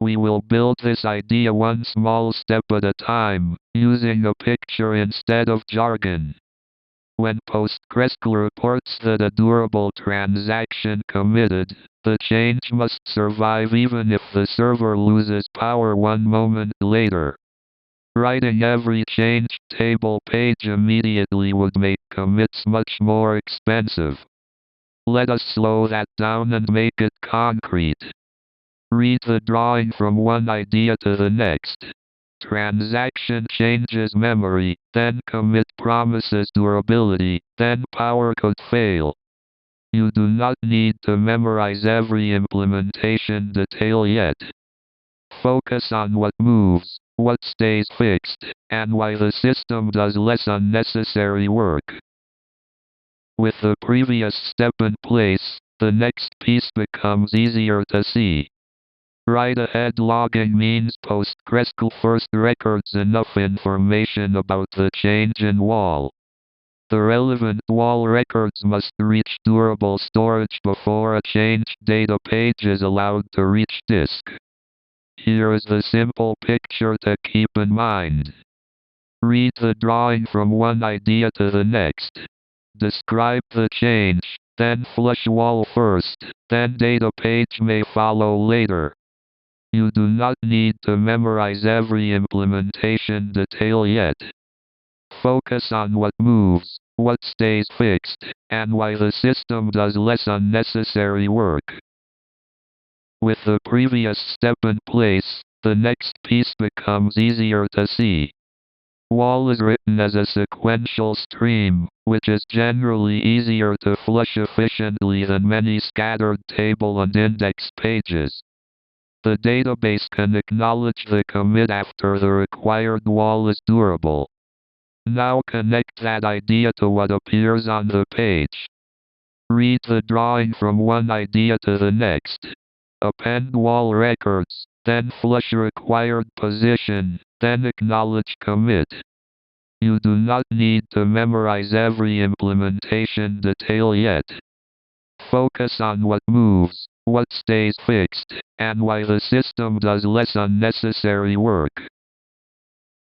We will build this idea one small step at a time, using a picture instead of jargon. When PostgreSQL reports that a durable transaction committed, the change must survive even if the server loses power one moment later. Writing every change table page immediately would make commits much more expensive. Let us slow that down and make it concrete. Read the drawing from one idea to the next. Transaction changes memory, then commit promises durability, then power could fail. You do not need to memorize every implementation detail yet. Focus on what moves, what stays fixed, and why the system does less unnecessary work. With the previous step in place, the next piece becomes easier to see. Write-ahead logging means PostgreSQL first records enough information about the change in WAL. The relevant WAL records must reach durable storage before a changed data page is allowed to reach disk. Here is the simple picture to keep in mind. Read the drawing from one idea to the next. Describe the change, then flush WAL first, then data page may follow later. You do not need to memorize every implementation detail yet. Focus on what moves, what stays fixed, and why the system does less unnecessary work. With the previous step in place, the next piece becomes easier to see. WAL is written as a sequential stream, which is generally easier to flush efficiently than many scattered table and index pages. The database can acknowledge the commit after the required WAL is durable. Now connect that idea to what appears on the page. Read the drawing from one idea to the next. Append WAL records, then flush required position, then acknowledge commit. You do not need to memorize every implementation detail yet. Focus on what moves, what stays fixed, and why the system does less unnecessary work.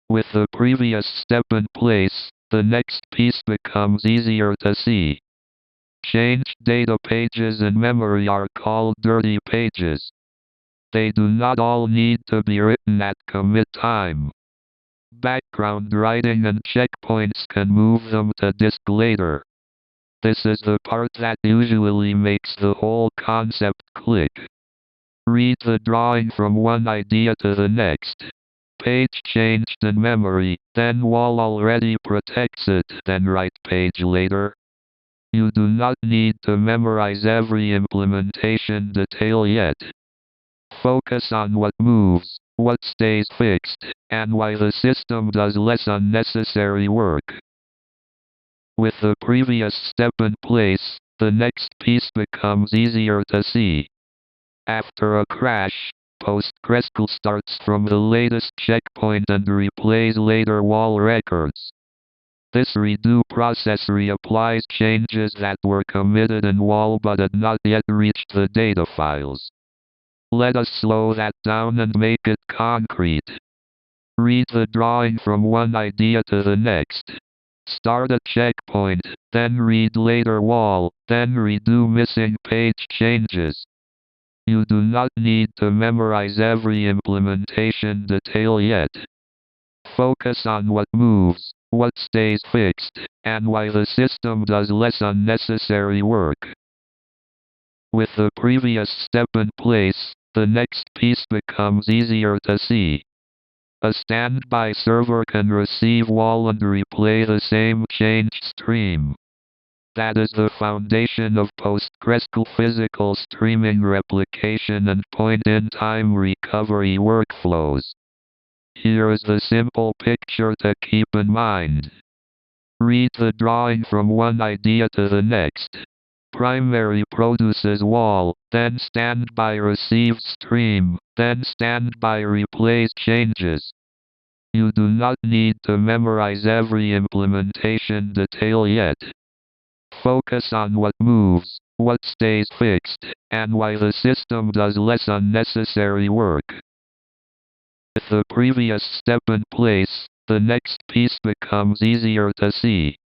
With the previous step in place, the next piece becomes easier to see. Changed data pages in memory are called dirty pages. They do not all need to be written at commit time. Background writing and checkpoints can move them to disk later. This is the part that usually makes the whole concept click. Read the drawing from one idea to the next. Page changed in memory, then WAL already protects it, then write page later. You do not need to memorize every implementation detail yet. Focus on what moves, what stays fixed, and why the system does less unnecessary work. With the previous step in place, the next piece becomes easier to see. After a crash, PostgreSQL starts from the latest checkpoint and replays later WAL records. This redo process reapplies changes that were committed in WAL but had not yet reached the data files. Let us slow that down and make it concrete. Read the drawing from one idea to the next. Start a checkpoint, then read later WAL, then redo missing page changes. You do not need to memorize every implementation detail yet. Focus on what moves, what stays fixed, and why the system does less unnecessary work. With the previous step in place, the next piece becomes easier to see. A standby server can receive WAL and replay the same change stream. That is the foundation of PostgreSQL physical streaming replication and point-in-time recovery workflows. Here is the simple picture to keep in mind. Read the drawing from one idea to the next. Primary produces WAL, then standby receives stream, then standby replays changes. You do not need to memorize every implementation detail yet. Focus on what moves, what stays fixed, and why the system does less unnecessary work. With the previous step in place, the next piece becomes easier to see.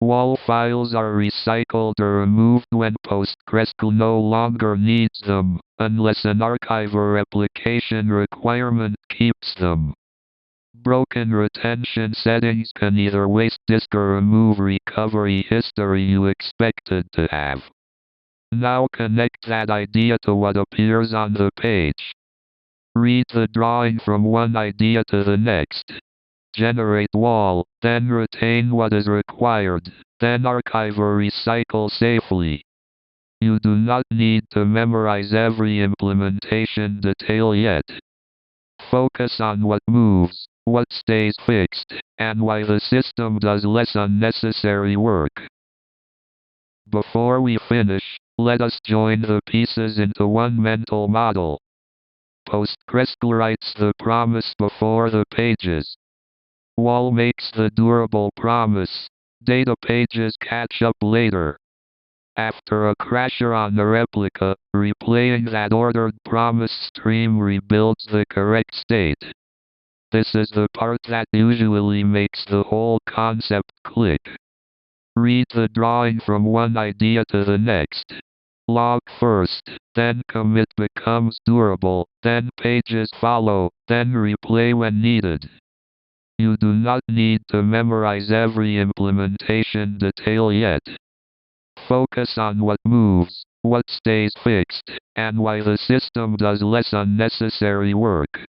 WAL files are recycled or removed when PostgreSQL no longer needs them, unless an archive or replication requirement keeps them. Broken retention settings can either waste disk or remove recovery history you expected to have. Now connect that idea to what appears on the page. Read the drawing from one idea to the next. Generate WAL, then retain what is required, then archive or recycle safely. You do not need to memorize every implementation detail yet. Focus on what moves, what stays fixed, and why the system does less unnecessary work. Before we finish, let us join the pieces into one mental model. PostgreSQL writes the promise before the pages. WAL makes the durable promise. Data pages catch up later. After a crash or on the replica, replaying that ordered promise stream rebuilds the correct state. This is the part that usually makes the whole concept click. Read the drawing from one idea to the next. Log first, then commit becomes durable, then pages follow, then replay when needed. You do not need to memorize every implementation detail yet. Focus on what moves, what stays fixed, and why the system does less unnecessary work.